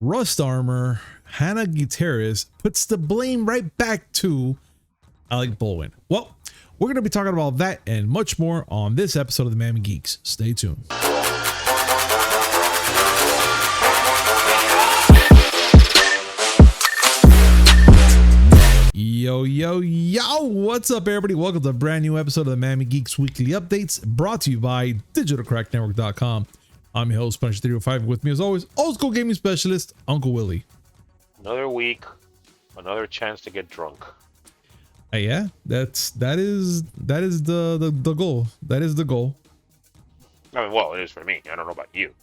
Rust Armor, Hannah Gutierrez puts the blame right back to Alec Baldwin. Well, we're going to be talking about that and much more on this episode of the Miami Geeks. Stay tuned. Yo, what's up, everybody? Welcome to a brand new episode of the Miami Geeks Weekly Updates, brought to you by digitalcracknetwork.com. I'm your host, Punch305. With me, as always, old school gaming specialist, Uncle Willie. Another week, another chance to get drunk. Yeah, that is the goal. That is the goal. I mean, well, it is for me. I don't know about you.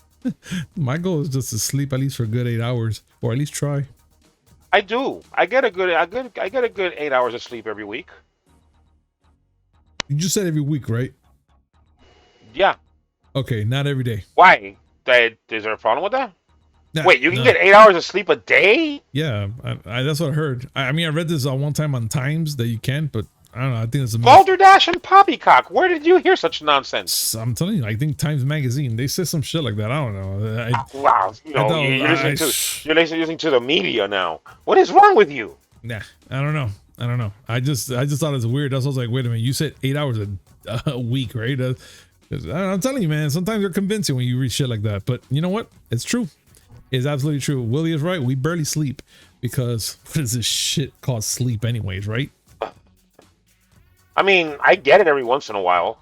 My goal is just to sleep at least for a good 8 hours, or at least try. I do. I get a good 8 hours of sleep every week. You just said every week, right? Yeah. Okay, not every day. Why? Is there a problem with that? Nah, Wait, you can get 8 hours of sleep a day? Yeah, I that's what I heard. I mean, I read this one time on Times that you can, but I don't know. I think it's a Balderdash and Poppycock. Where did you hear such nonsense? I'm telling you, I think Times Magazine, they said some shit like that. I don't know. Wow, you're listening to the media now. What is wrong with you? Nah, I don't know. I just thought it was weird. That's why I was like, wait a minute, you said 8 hours a week, right? I'm telling you, man, sometimes they're convincing when you read shit like that. But you know what? It's true. It's absolutely true. Willie is right. We barely sleep because what is this shit called sleep anyways, right? I mean, I get it every once in a while.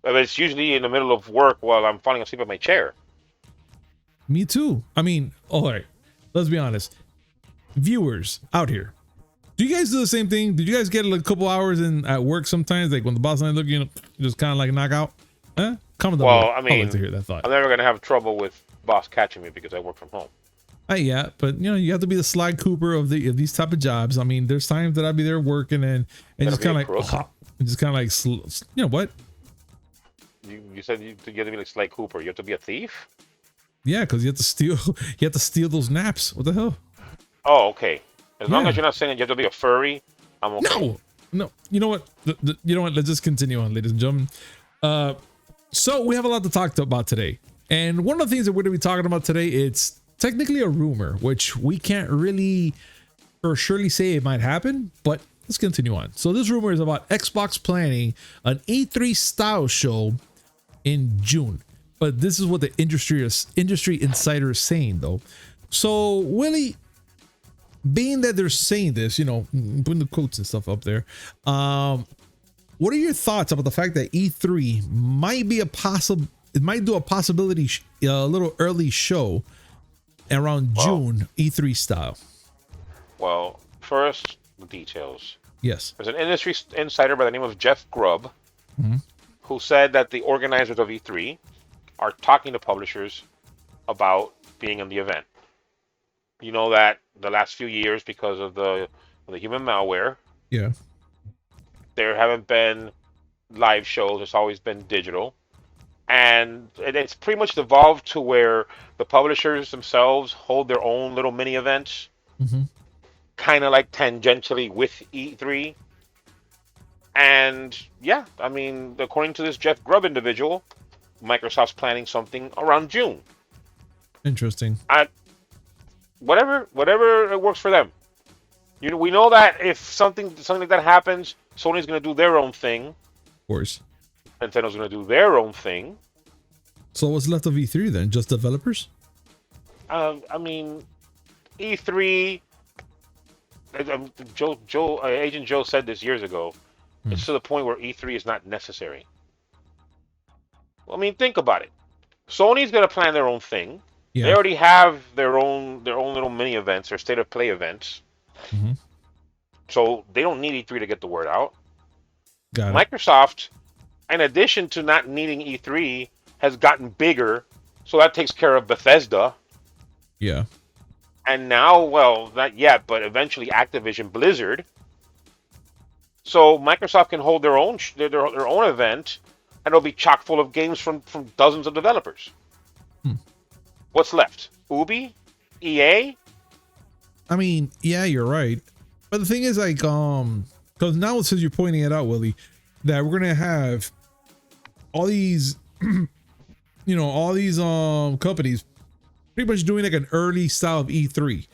But it's usually in the middle of work while I'm falling asleep in my chair. Me too. I mean, all right. Let's be honest. Viewers out here, do you guys do the same thing? Did you guys get a couple hours in at work sometimes? Like when the boss ain't looking, just kind of like knock out? Huh? Comment down below. I mean, I'd like to hear that thought. I'm never going to have trouble with boss catching me because I work from home. Yeah, but you know, you have to be the Sly Cooper of these type of jobs. I mean, there's times that I'd be there working and just kind of like, you know what? You said you have to be like Sly Cooper. You have to be a thief? Yeah, because you have to steal those naps. What the hell? Oh, okay. As long as you're not saying you have to be a furry, I'm okay. No. You know what? You know what? Let's just continue on, ladies and gentlemen. So we have a lot to talk about today, and one of the things that we're going to be talking about today, it's technically a rumor, which we can't really or surely say it might happen, but let's continue on. So this rumor is about Xbox planning an E3 style show in June, but this is what the industry insider is saying though. So Willie, being that they're saying this, you know, putting the quotes and stuff up there, what are your thoughts about the fact that E3 might be it might do a possibility a little early show around June, E3 style? Well, first, the details. Yes. There's an industry insider by the name of Jeff Grubb who said that the organizers of E3 are talking to publishers about being in the event. You know that the last few years, because of the human malware, there haven't been live shows. It's always been digital. And it's pretty much evolved to where the publishers themselves hold their own little mini events, kind of like tangentially with E3. And yeah, I mean, according to this Jeff Grubb individual, Microsoft's planning something around June. Interesting. Whatever it works for them. We know that if something like that happens, Sony's going to do their own thing. Of course. Nintendo's going to do their own thing. So what's left of E3 then? Just developers? I mean, E3. Agent Joe said this years ago. It's to the point where E3 is not necessary. Well, I mean, think about it. Sony's going to plan their own thing. Yeah. They already have their own little mini events or state of play events. So they don't need E3 to get the word out. Microsoft, in addition to not needing E3, has gotten bigger, so that takes care of Bethesda. Yeah. And now, well, not yet, but eventually Activision Blizzard. So Microsoft can hold their own event, and it'll be chock full of games from dozens of developers. What's left? Ubi? EA? I mean, yeah, you're right. But the thing is, like, because now since you're pointing it out, Willie, that we're gonna have all these, all these companies pretty much doing like an early style of E3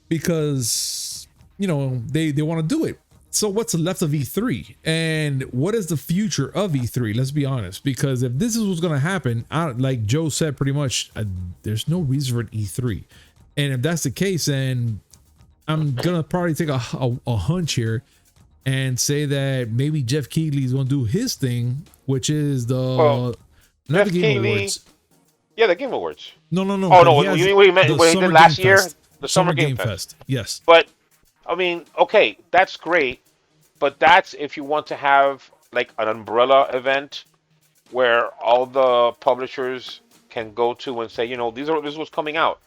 because they want to do it. So what's left of E3 and what is the future of E3? Let's be honest, because if this is what's going to happen, like Joe said, pretty much there's no reason for an E3. And if that's the case, then I'm going to probably take a hunch here and say that maybe Jeff Keighley is going to do his thing, which is not the Game Awards. Yeah, the Game Awards. No. Oh, no, what you meant what he did last year? The Summer Game Fest. Yes. But, I mean, okay, that's great. But that's if you want to have like an umbrella event where all the publishers can go to and say, this is what's coming out.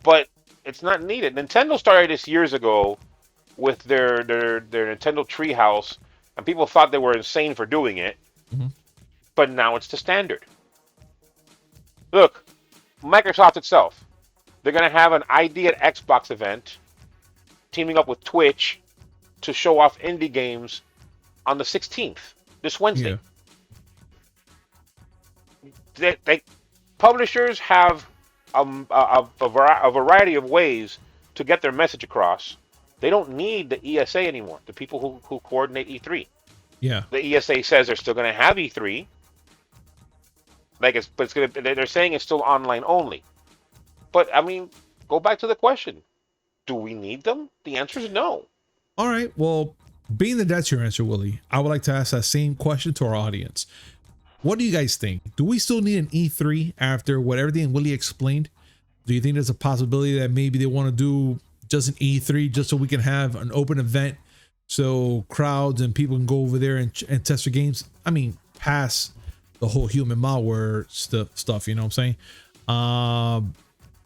But it's not needed. Nintendo started this years ago with their Nintendo Treehouse, and people thought they were insane for doing it. Mm-hmm. But now it's the standard. Look, Microsoft itself, they're going to have an ID at Xbox event, teaming up with Twitch to show off indie games on the 16th, this Wednesday. Yeah. Publishers have a variety of ways to get their message across. They don't need the ESA anymore, the people who coordinate E3. Yeah. The ESA says they're still going to have E3. They're saying it's still online only. But, I mean, go back to the question. Do we need them? The answer is no. All right. Well, being that that's your answer, Willie, I would like to ask that same question to our audience. What do you guys think? Do we still need an E3 after what everything Willie explained? Do you think there's a possibility that maybe they want to do just an E3 just so we can have an open event so crowds and people can go over there and test their games? I mean, past the whole human malware stuff, you know what I'm saying?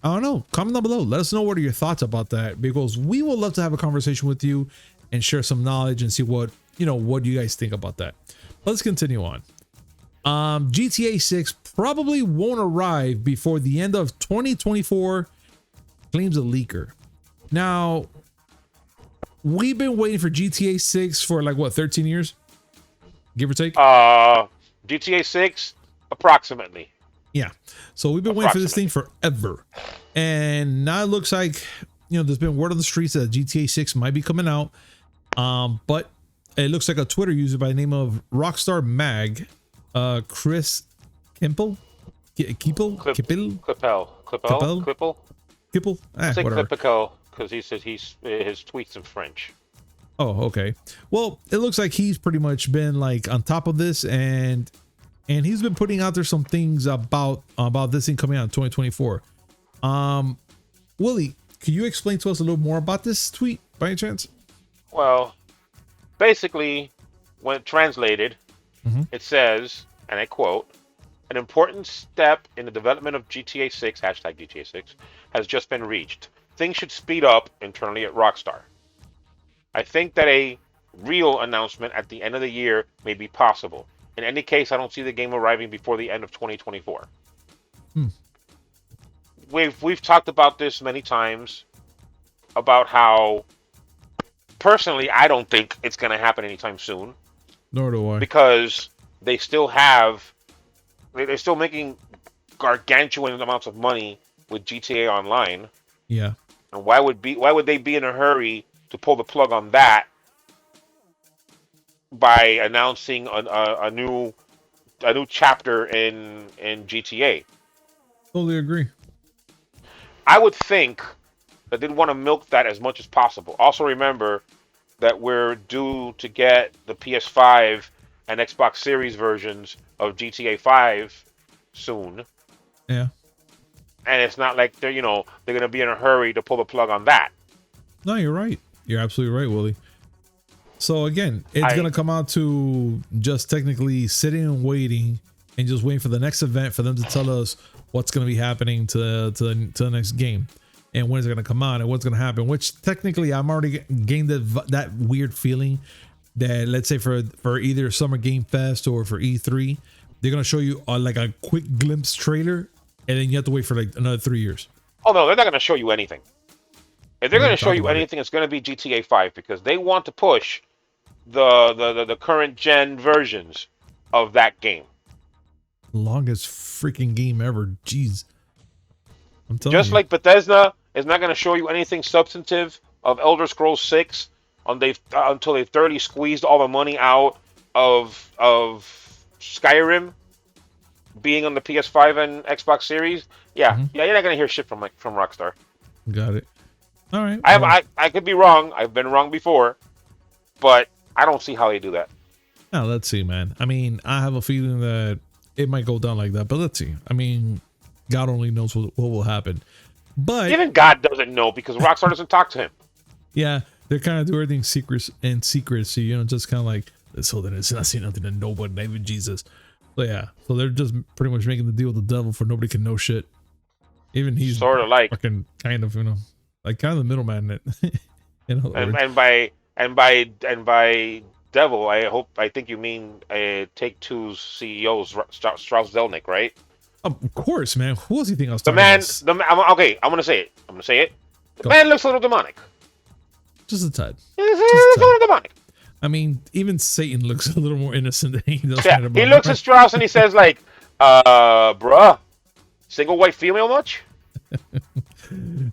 I don't know. Comment down below. Let us know what are your thoughts about that, because we would love to have a conversation with you and share some knowledge and see what you guys think about that. Let's continue on. GTA 6 probably won't arrive before the end of 2024, claims a leaker. Now, we've been waiting for GTA 6 for like what, 13 years? Give or take? GTA 6 approximately. Yeah. So we've been waiting for this thing forever. And now it looks like, there's been word on the streets that GTA 6 might be coming out. But it looks like a Twitter user by the name of Rockstar Mag, Chris Kimpel. Kippel? I say Clipico because he says his tweets in French. Oh, okay. Well, it looks like he's pretty much been like on top of this, and he's been putting out there some things about this thing coming out in 2024. Willie, can you explain to us a little more about this tweet by any chance? Well, basically, when translated, it says, and I quote, "An important step in the development of GTA 6, hashtag GTA 6, has just been reached. Things should speed up internally at Rockstar. I think that a real announcement at the end of the year may be possible. In any case, I don't see the game arriving before the end of 2024. We've talked about this many times, about how, personally, I don't think it's going to happen anytime soon. Nor do I. Because they're still making gargantuan amounts of money with GTA Online. Yeah. And why would they be in a hurry to pull the plug on that by announcing a new chapter in GTA? Totally agree. I would think that they'd want to milk that as much as possible. Also remember that we're due to get the PS5 and Xbox Series versions of GTA 5 soon. Yeah. And it's not like they're going to be in a hurry to pull the plug on that. No, you're right. You're absolutely right, Willie. So again, it's going to come out to just technically sitting and waiting and just waiting for the next event for them to tell us what's going to be happening to the next game and when it's going to come out and what's going to happen, which technically I'm already gained that weird feeling that, let's say for either Summer Game Fest or for E3, they're going to show you like a quick glimpse trailer and then you have to wait for like another 3 years. Oh no, they're not going to show you anything. If they're going to show you anything, it's going to be GTA 5 because they want to push the current gen versions of that game. Longest freaking game ever. Jeez. I'm telling Just you. like Bethesda is not going to show you anything substantive of Elder Scrolls 6 until they've thoroughly squeezed all the money out of Skyrim being on the PS5 and Xbox Series. Yeah, Hmm. yeah, you're not going to hear shit from Rockstar. Got it. All right. I have Well, I could be wrong. I've been wrong before, but I don't see how they do that. now let's see, man. I mean, I have a feeling that it might go down like that, but let's see. I mean, God only knows what will happen. But Even God doesn't know because Rockstar doesn't talk to him. yeah, they're kind of do everything secrecy, just kind of like so that it's not saying nothing to nobody, not even Jesus. So yeah, so they're just pretty much making the deal with the devil for nobody can know shit. Even he's Sort of like, fucking kind of, like kind of the middleman. In other and, words. and by devil, I think you mean Take-Two's CEO Strauss Zelnick, right? Of course, man. Who else do you think I was The talking man, about? okay, I'm gonna say it. The Go. man looks a little demonic. Just a tad. He's Just a a tad. little demonic. I mean, even Satan looks a little more innocent than he does. Yeah, he looks at Strauss and he says like, bruh, single white female much?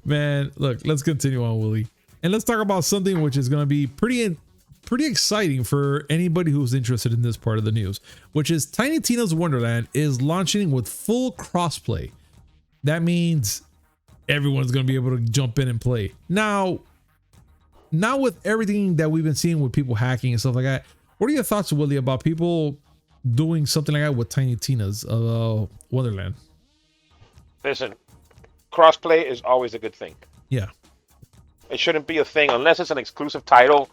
Man, look, let's continue on, Willie. And let's talk about something which is going to be pretty exciting for anybody who's interested in this part of the news, which is Tiny Tina's Wonderland is launching with full crossplay. That means everyone's going to be able to jump in and play. Now with everything that we've been seeing with people hacking and stuff like that, what are your thoughts, Willie, about people doing something like that with Tiny Tina's Wonderland? Listen, crossplay is always a good thing. Yeah. It shouldn't be a thing unless it's an exclusive title.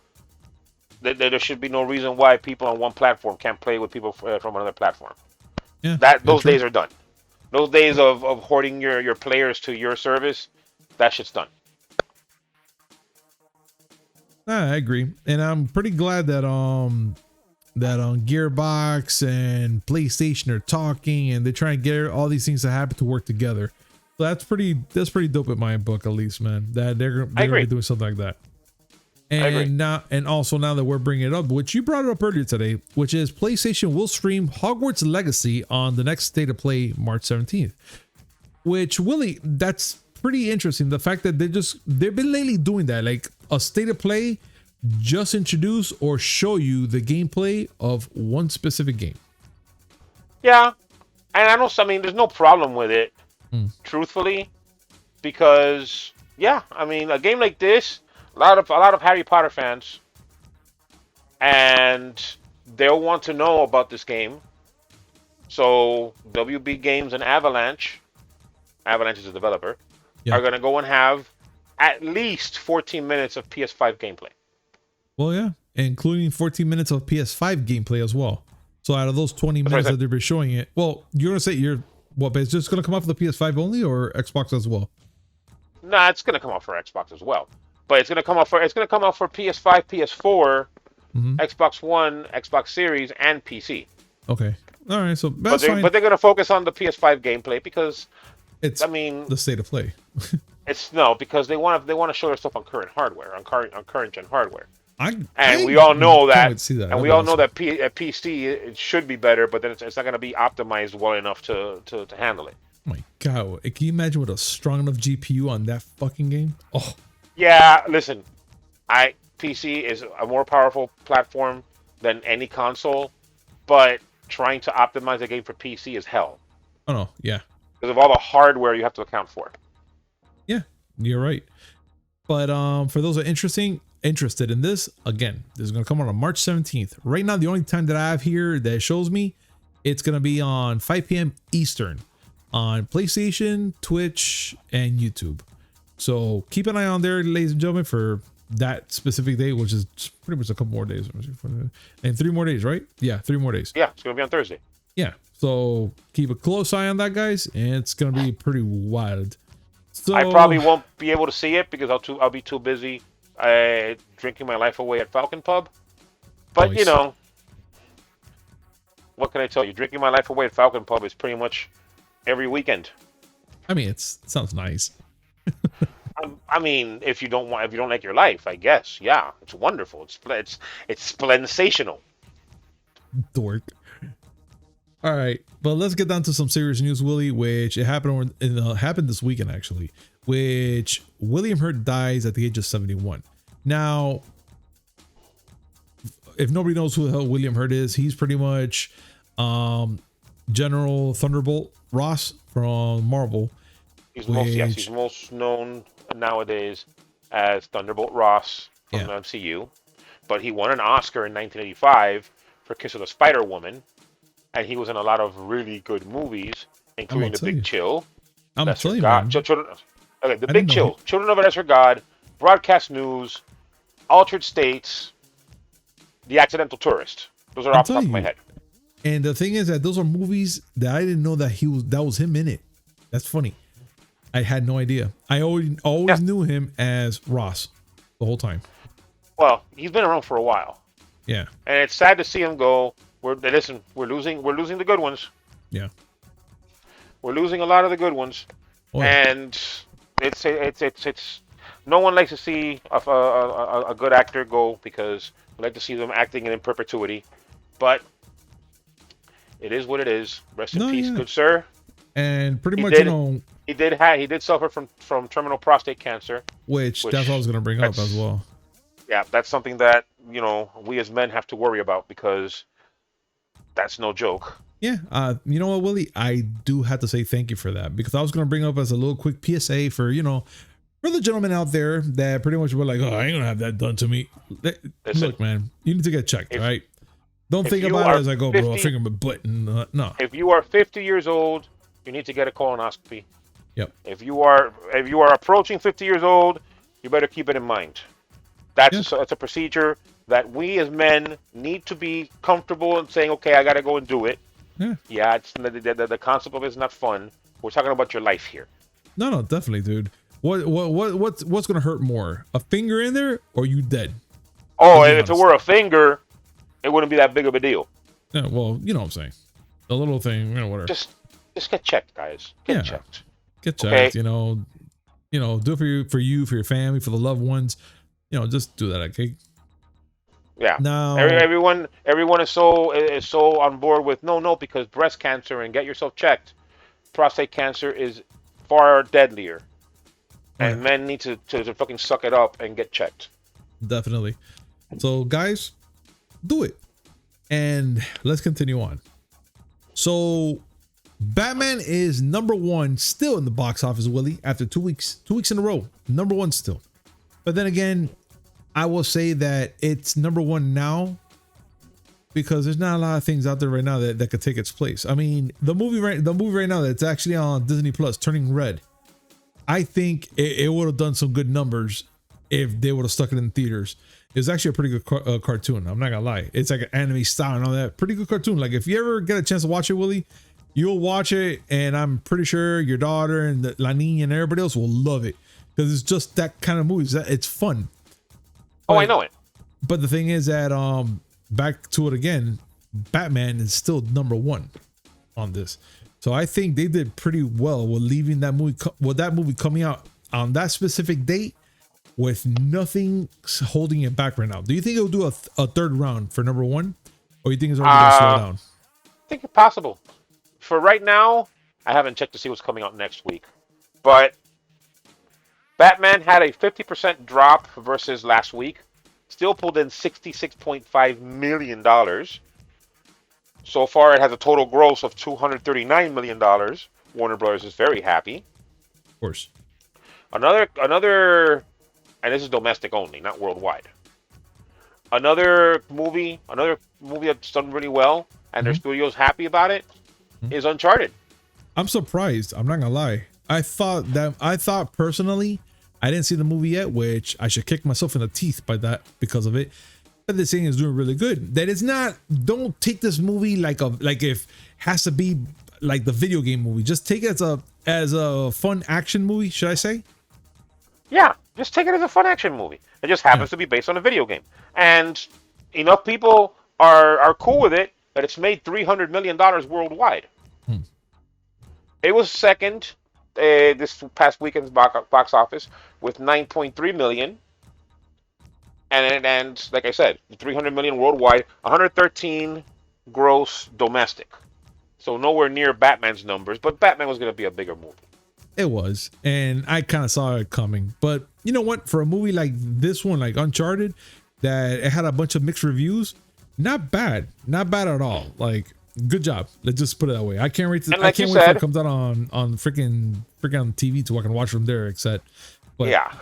There should be no reason why people on one platform can't play with people from another platform. Yeah. Those days are done. Those days of hoarding your players to your service, that shit's done. I agree, and I'm pretty glad that Gearbox and PlayStation are talking, and they're trying to get all these things to happen to work together. So that's pretty dope in my book, at least, man. That they're gonna be doing something like that. And now that we're bringing it up, which you brought it up earlier today, which is PlayStation will stream Hogwarts Legacy on the next State of Play, March 17th. Which, Willie, that's pretty interesting. The fact that they've been lately doing that, like a State of Play, just introduce or show you the gameplay of one specific game. Yeah, and I mean, there's no problem with it, truthfully, because yeah, I mean, a game like this, a lot of Harry Potter fans, and they'll want to know about this game. So WB Games and Avalanche is a developer, are going to go and have at least 14 minutes of PS5 gameplay. Well, yeah, including 14 minutes of PS5 gameplay as well. So out of those 20 minutes that they've been showing it, well, you're gonna say but it's just gonna come out for the PS5 only or Xbox as well? Nah, it's gonna come out for Xbox as well, but it's gonna come out for PS5, PS4, Xbox One, Xbox Series, and PC. Okay, all right, so that's fine. But they're gonna focus on the PS5 gameplay because it's the State of Play. because they want to show their stuff on current hardware, on current gen hardware. We all know that. And we all know that PC it should be better, but then it's not going to be optimized well enough to handle it. Oh my God, can you imagine with a strong enough GPU on that fucking game? Oh. Yeah, listen, PC is a more powerful platform than any console, but trying to optimize the game for PC is hell. Oh no, yeah. Because of all the hardware you have to account for. Yeah, you're right. But for those that are interested in this, again, this is going to come out on March 17th. Right now, the only time that I have here that shows me, it's going to be on 5 p.m. Eastern on PlayStation, Twitch, and YouTube. So keep an eye on there, ladies and gentlemen, for that specific day, which is pretty much a couple more days. And 3 more days, right? Yeah, 3 more days. Yeah, it's going to be on Thursday. Yeah, so keep a close eye on that, guys, and it's going to be pretty wild. So I probably won't be able to see it because I'll be too busy drinking my life away at Falcon Pub. But nice. What can I tell you? Drinking my life away at Falcon Pub is pretty much every weekend. I mean, it sounds nice. I mean, if you don't like your life, I guess, yeah, it's wonderful. It's splensational. Dork. All right, but let's get down to some serious news, Willie. Which it happened happened this weekend actually. Which William Hurt dies at the age of 71. Now, if nobody knows who the hell William Hurt is, he's pretty much General Thunderbolt Ross from Marvel. He's most known nowadays as Thunderbolt Ross from the MCU, but he won an Oscar in 1985 for Kiss of the Spider Woman, and he was in a lot of really good movies, including The Big Chill. I'm telling you, man. The Big Chill, Children of a Lesser God, Broadcast News, Altered States, The Accidental Tourist. Those are off the top of my head. And the thing is that those are movies that I didn't know that that was him in it. That's funny. I had no idea. I always knew him as Ross the whole time. Well, he's been around for a while. Yeah. And it's sad to see him go. We're losing the good ones. Yeah. We're losing a lot of the good ones. Oh, yeah. And it's no one likes to see a good actor go, because we like to see them acting in perpetuity. But it is what it is. Rest in peace, good sir. And pretty much, he did suffer from terminal prostate cancer, which that's what I was going to bring up as well. Yeah, that's something that we as men have to worry about, because that's no joke. Yeah, you know what, Willie? I do have to say thank you for that, because I was going to bring up as a little quick PSA for the gentlemen out there that pretty much were like, "Oh, I ain't gonna have that done to me." Listen, look, man, you need to get checked, right? Don't think about it as I go, bro. I finger my butt. No. If you are 50 years old, you need to get a colonoscopy. Yep. If you are approaching 50 years old, you better keep it in mind. That's a procedure that we as men need to be comfortable in saying, okay, I got to go and do it. Yeah, it's the concept of it is not fun. We're talking about your life here. No, definitely, dude. What's gonna hurt more, a finger in there or you dead? Oh, if it were a finger, it wouldn't be that big of a deal. Yeah, well, you know what I'm saying. The little thing, whatever. Just get checked, guys. Get checked. Get checked. Okay? Do it for you, for your family, for the loved ones. Just do that, okay? Yeah. Now, everyone is so on board with no, because breast cancer and get yourself checked. Prostate cancer is far deadlier, and men need to fucking suck it up and get checked. Definitely. So, guys, do it, and let's continue on. So, Batman is #1 still in the box office, Willie, after 2 weeks in a row. #1 still. But then again, I will say that it's #1 now because there's not a lot of things out there right now that could take its place. I mean, the movie right now that's actually on Disney Plus, Turning Red, I think it would have done some good numbers if they would have stuck it in theaters. It's actually a pretty good cartoon. I'm not gonna lie. It's like an anime style and all that. Pretty good cartoon. Like, if you ever get a chance to watch it, Willie, you'll watch it, and I'm pretty sure your daughter and La Niña and everybody else will love it, because it's just that kind of movie. It's fun. Oh, I know it. But the thing is that back to it again, Batman is still #1 on this. So I think they did pretty well with leaving that movie coming out on that specific date with nothing holding it back right now. Do you think it'll do a third round for #1, or you think it's already going to slow down? I think it's possible. For right now, I haven't checked to see what's coming out next week, but Batman had a 50% drop versus last week. Still pulled in $66.5 million. So far, it has a total gross of $239 million. Warner Brothers is very happy. Of course. Another, and this is domestic only, not worldwide. Another movie that's done really well, and their studio's happy about it, is Uncharted. I'm surprised. I'm not gonna lie. I thought personally, I didn't see the movie yet, which I should kick myself in the teeth by that because of it. But this thing is doing really good. That is not. Don't take this movie like if has to be like the video game movie. Just take it as a fun action movie. Should I say? Yeah, just take it as a fun action movie. It just happens to be based on a video game, and enough people are cool with it that it's made $300 million worldwide. It was second this past weekend's box office with 9.3 million, and like I said, 300 million worldwide, 113 gross domestic. So nowhere near Batman's numbers, but Batman was going to be a bigger movie. It was, and I kind of saw it coming. But you know what? For a movie like this one, like Uncharted, that it had a bunch of mixed reviews, not bad at all. Like, good job. Let's just put it that way. I can't wait. I can't wait till it comes out on freaking TV so I can watch from there. Except, but yeah.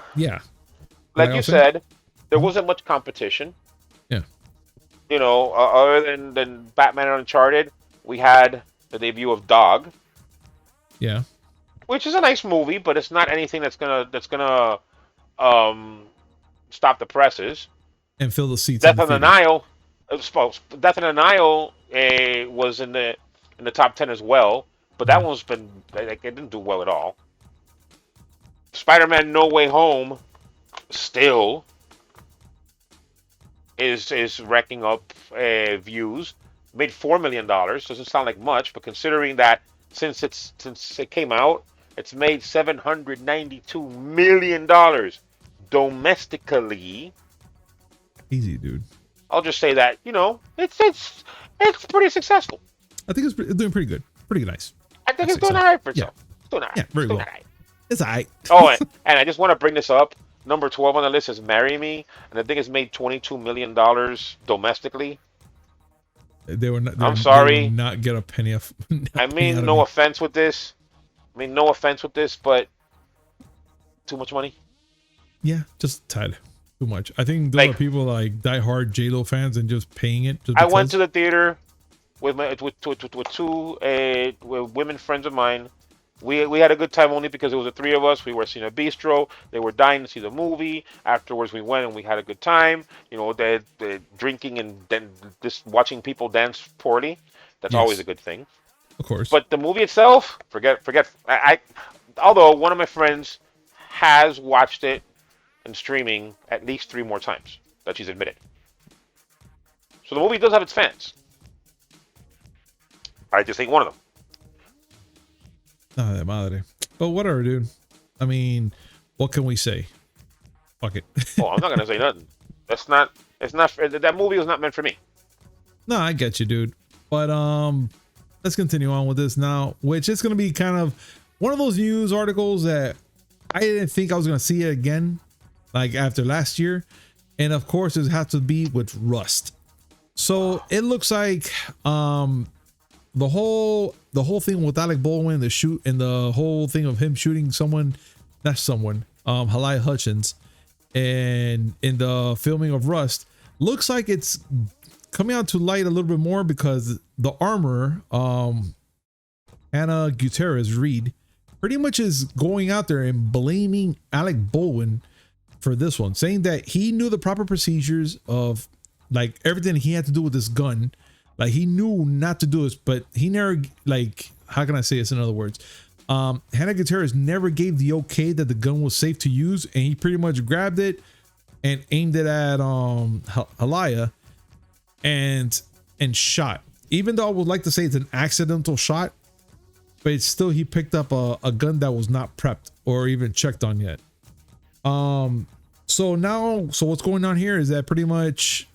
Like you said, there wasn't much competition. Yeah. You know, other than Batman and Uncharted, we had the debut of Dog. Yeah. Which is a nice movie, but it's not anything that's gonna stop the presses. And fill the seats. Death on the Nile. Death on the Nile was in the top 10 as well, but that one's been like, it didn't do well at all. Spider-Man: No Way Home still is racking up views. Made $4 million. Doesn't sound like much, but considering that since it came out, it's made $792 million domestically. Easy, dude. I'll just say that, you know, it's pretty successful. I think it's doing pretty good. Pretty nice. I think it's doing all right for itself. It's doing all right. Yeah, very well. It's all right. Oh, and I just want to bring this up. Number 12 on the list is Marry Me, and I think it's made $22 million domestically. I'm sorry. They will not get a penny of. I mean, no offense with this. But too much money. Yeah, just a tad too much. I think there are people like diehard J-Lo fans and just paying it. Just I went to the theater with two women friends of mine. We had a good time only because it was the three of us. We were seeing a bistro. They were dying to see the movie. Afterwards, we went and we had a good time. You know, the drinking and then just watching people dance poorly. That's always a good thing. Of course. But the movie itself, forget. Although one of my friends has watched it in streaming at least 3 more times that she's admitted. So the movie does have its fans. I just ain't one of them. Nada de madre. But whatever, dude. I mean, what can we say? Fuck it. Oh, I'm not gonna say nothing. That movie was not meant for me. No, I get you, dude. But let's continue on with this now, which is gonna be kind of one of those news articles that I didn't think I was gonna see it again, like after last year. And of course, it has to be with Rust. So it looks like the whole thing with Alec Baldwin, the shoot, and the whole thing of him shooting Halyia Hutchins, and in the filming of Rust, looks like it's coming out to light a little bit more because the armorer, Anna Gutierrez Reed, pretty much is going out there and blaming Alec Baldwin for this one, saying that he knew the proper procedures of like everything he had to do with this gun. Like he knew not to do this, but he never, like, how can I say this in other words? Hannah Gutierrez never gave the okay that the gun was safe to use, and he pretty much grabbed it and aimed it at Halyia and shot. Even though I would like to say it's an accidental shot, but it's still, he picked up a gun that was not prepped or even checked on yet. So what's going on here is that pretty much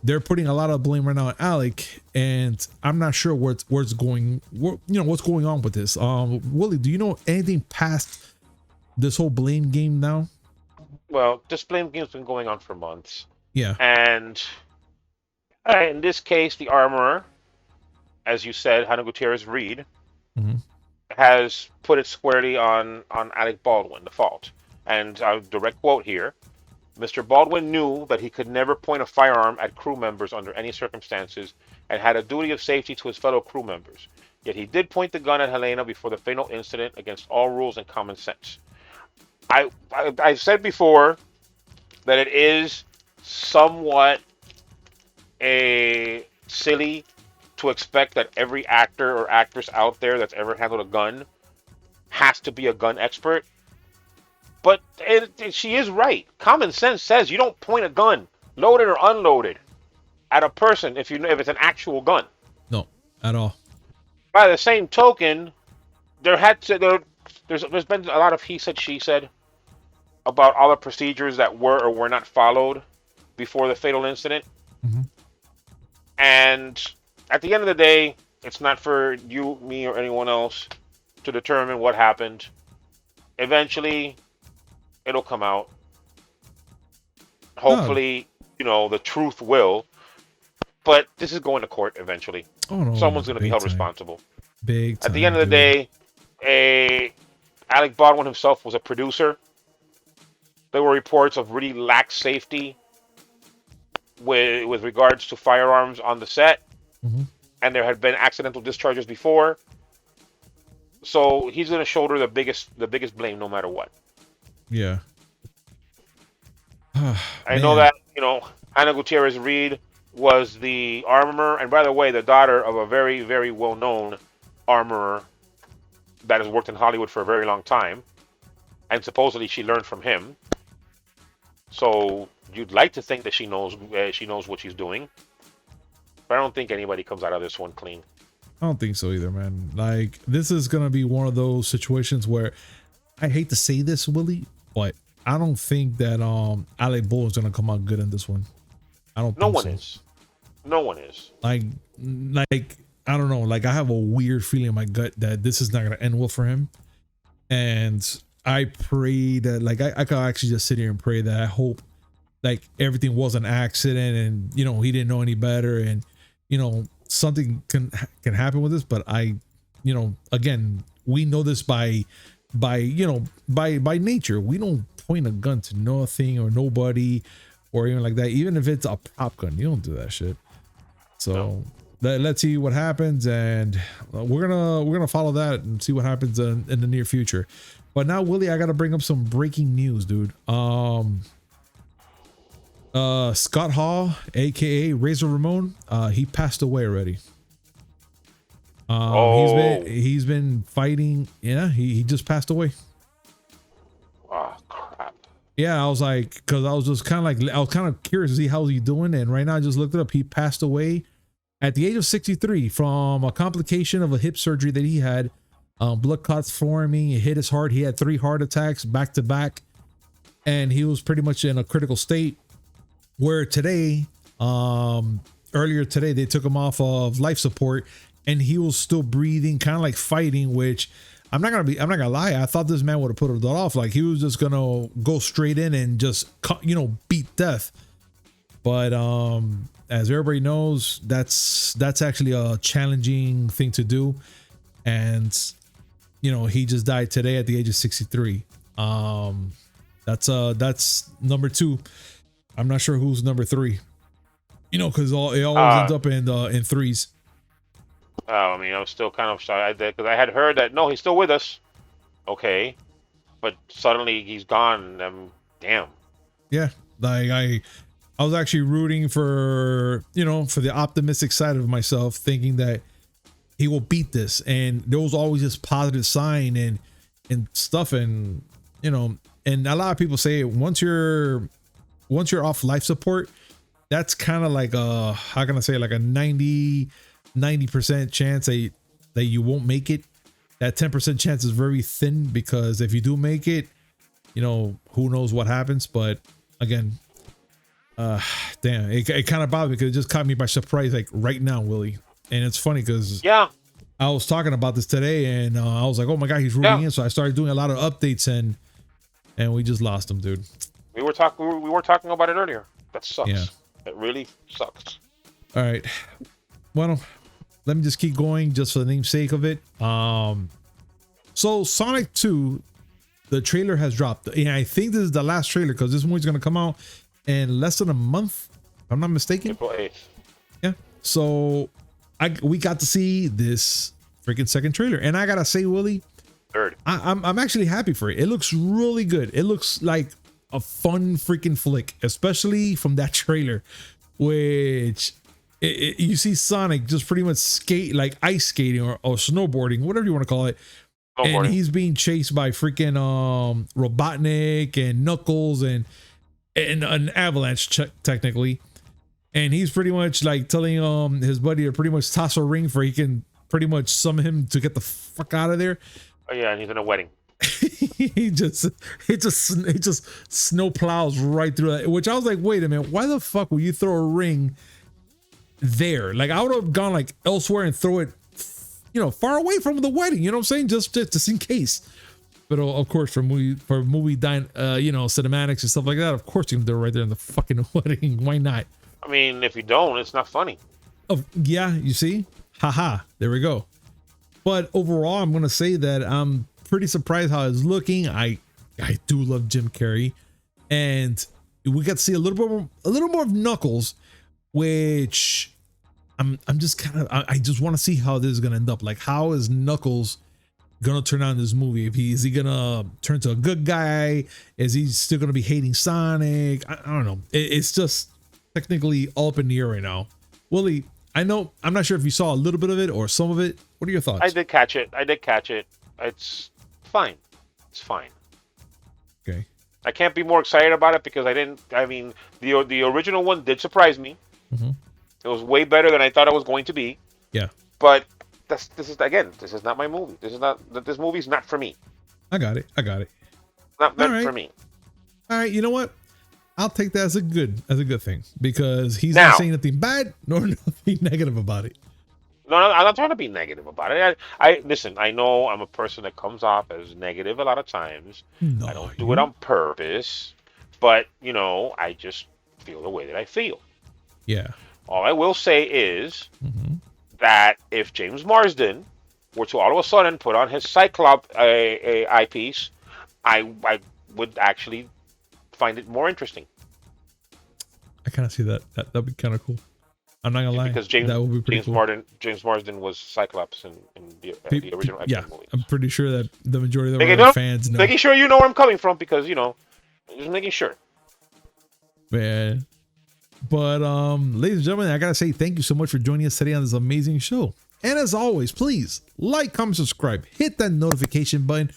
they're putting a lot of blame right now on Alec, and I'm not sure what's going on with this. Willie, do you know anything past this whole blame game now? Well, this blame game's been going on for months. Yeah. And in this case, the armorer, as you said, Hannah Gutierrez Reed, has put it squarely on Alec Baldwin, the fault. And a direct quote here: Mr. Baldwin knew that he could never point a firearm at crew members under any circumstances and had a duty of safety to his fellow crew members. Yet he did point the gun at Helena before the fatal incident against all rules and common sense. I said before that it is somewhat silly to expect that every actor or actress out there that's ever handled a gun has to be a gun expert. But she is right. Common sense says you don't point a gun, loaded or unloaded, at a person if it's an actual gun. No, at all. By the same token, there's been a lot of he said, she said about all the procedures that were or were not followed before the fatal incident. And at the end of the day, It's not for you, me, or anyone else to determine what happened. Eventually, it'll come out. Oh, Hopefully, the truth will. But this is going to court eventually. oh no, Someone's going to be big held time, responsible. big At the end time, of the dude. day, a Alec Baldwin himself was a producer. There were reports of really lax safety with regards to firearms on the set, Hmm. and there had been accidental discharges before. So he's going to shoulder the biggest blame no matter what. Yeah. I know Man. that Ana Gutierrez Reed was the armorer, and by the way, the daughter of a very very well known armorer that has worked in Hollywood for a very long time, and supposedly she learned from him. So you'd like to think that she knows what she's doing, but I don't think anybody comes out of this one clean. I don't think so either, man. Like, this is gonna be one of those situations where I hate to say this, Willie, but I don't think that Alec Baldwin's gonna come out good in this one. I don't No think one so. is. No one is. Like I don't know. Like, I have a weird feeling in my gut that this is not gonna end well for him. And I pray that, like, I could actually just sit here and pray that I hope like everything was an accident, and he didn't know any better, and something can happen with this. But again, we know this by nature. We don't point a gun to nothing or nobody, or even like that. Even if it's a prop gun, you don't do that shit. No. So let's see what happens, and we're gonna follow that and see what happens in the near future. But now, Willie, I gotta bring up some breaking news, dude. Scott Hall, aka Razor Ramon, he passed away already. He's been Oh. he's been fighting. Yeah, he just passed away. Ah, crap. Yeah, I was like, because I was just kind of like, I was kind of curious to see how he doing, and right now I just looked it up. He passed away at the age of 63 from a complication of a hip surgery that he had. Blood clots forming. It hit his heart. He had 3 heart attacks back to back, and he was pretty much in a critical state. Where today, earlier today, they took him off of life support, and he was still breathing, kind of like fighting. Which I'm not gonna lie, I thought this man would have put it off. Like, he was just gonna go straight in and just beat death. But as everybody knows, that's actually a challenging thing to do, and he just died today at the age of 63. That's number 2. I'm not sure who's number 3. Because it always ends Uh, up in threes. I mean, I was still kind of shy because I had heard that no, he's still with us. Okay, but suddenly he's gone. Damn. Yeah, like I was actually rooting for for the optimistic side of myself, thinking that he will beat this, and there was always this positive sign and stuff, and and a lot of people say once you're off life support, that's kind of like how can I say, like a 90% chance that you won't make it. That 10% chance is very thin, because if you do make it, who knows what happens. But again, damn, it kind of bothered me because it just caught me by surprise, like right now, Willie. And it's funny because Yeah. I was talking about this today, and I was like, oh my god, he's rooting Yeah. in. So I started doing a lot of updates, and we just lost him, dude. We were talking about it earlier. That sucks. Yeah. It really sucks. All right. Well, let me just keep going just for the namesake of it. So Sonic 2, the trailer has dropped. And I think this is the last trailer, because this movie's gonna come out in less than a month, if I'm not mistaken. April 8th. Yeah. So we got to see this freaking second trailer. And I gotta say, Willie, 3rd. I'm actually happy for it. It looks really good. It looks like a fun freaking flick, especially from that trailer, which you see Sonic just pretty much like ice skating or snowboarding, whatever you want to call it. And Snowboarding. he's being chased by freaking Robotnik and Knuckles and an avalanche technically. And he's pretty much like telling his buddy to pretty much toss a ring for he can pretty much summon him to get the fuck out of there. Oh yeah, and he's in a wedding. he just snow plows right through that, which I was like, wait a minute, why the fuck would you throw a ring there? Like, I would have gone like elsewhere and throw it far away from the wedding. You know what I'm saying? Just in case. But of course, for movie cinematics and stuff like that, of course you can do it right there in the fucking wedding. Why not? I mean, if you don't, it's not funny. Oh yeah, you see, haha. There we go. But overall, I'm gonna say that I'm pretty surprised how it's looking. I do love Jim Carrey, and we got to see a little more of Knuckles, which I'm just kind of I just want to see how this is gonna end up. Like, how is Knuckles gonna turn out in this movie? Is he gonna turn to a good guy? Is he still gonna be hating Sonic? I don't know. It's just technically all up in the air right now. Willie, I'm not sure if you saw a little bit of it or some of it. What are your thoughts? I did catch it. It's fine. It's fine. Okay. I can't be more excited about it because the original one did surprise me. Mm-hmm. It was way better than I thought it was going to be. Yeah. But this is not my movie. This movie's not for me. I got it. Not meant for me. All right. You know what? I'll take that as a good thing, because he's not saying anything bad nor nothing negative about it. No, I'm not trying to be negative about it. I listen. I know I'm a person that comes off as negative a lot of times. No, I don't do it on purpose, but I just feel the way that I feel. Yeah. All I will say is that if James Marsden were to all of a sudden put on his Cyclops eyepiece, I would actually find it more interesting. I kind of see that. That'd be kind of cool. I'm not gonna lie, because that would be pretty cool. James Marsden was Cyclops in the original X-Men movie. I'm pretty sure that the majority of our fans know. Making sure you know where I'm coming from, because just making sure. Man. But ladies and gentlemen, I gotta say thank you so much for joining us today on this amazing show. And as always, please like, comment, subscribe, hit that notification button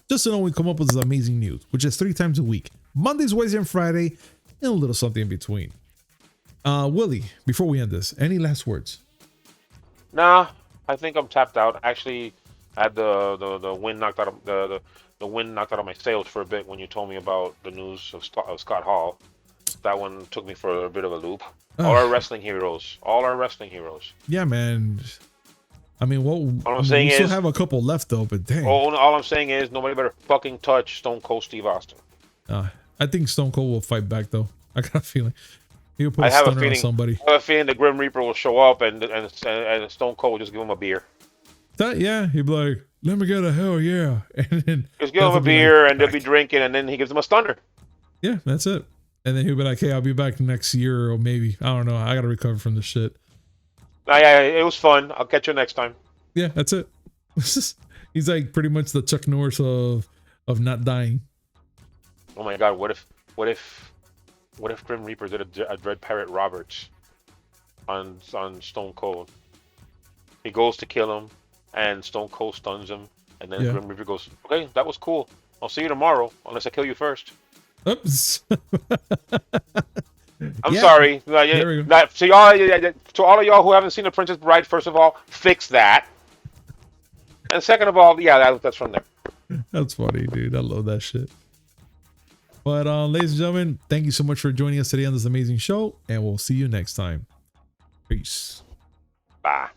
just so when we come up with this amazing news, which is 3 times a week: Mondays, Wednesdays, and Friday, and a little something in between. Willie, before we end this, any last words? Nah, I think I'm tapped out. Actually, I had the wind knocked out of the wind knocked out of my sails for a bit when you told me about the news of Scott Hall. That one took me for a bit of a loop. All our wrestling heroes. Yeah, man. I mean, all I'm saying we is, still have a couple left though, but dang. All I'm saying is nobody better fucking touch Stone Cold Steve Austin. I think Stone Cold will fight back though. I got a feeling. He'll put I a have stunner on somebody. I have a feeling the Grim Reaper will show up and Stone Cold will just give him a beer. Yeah, he'd be like, "Let me get a hell yeah," and then just give him a beer, and they'll be drinking, and then he gives him a stunner. Yeah, that's it. And then he'll be like, "Hey, I'll be back next year, or maybe I don't know. I gotta recover from this shit." Yeah, it was fun. I'll catch you next time. Yeah, that's it. He's like pretty much the Chuck Norris of not dying. Oh my God! What if Grim Reaper did a Dread Pirate Roberts on Stone Cold? He goes to kill him, and Stone Cold stuns him, and then Grim Reaper goes, "Okay, that was cool. I'll see you tomorrow, unless I kill you first." Oops. I'm sorry. To all of y'all who haven't seen The Princess Bride, first of all, fix that. And second of all, that's from there. That's funny, dude. I love that shit. But ladies and gentlemen, thank you so much for joining us today on this amazing show, and we'll see you next time. Peace. Bye.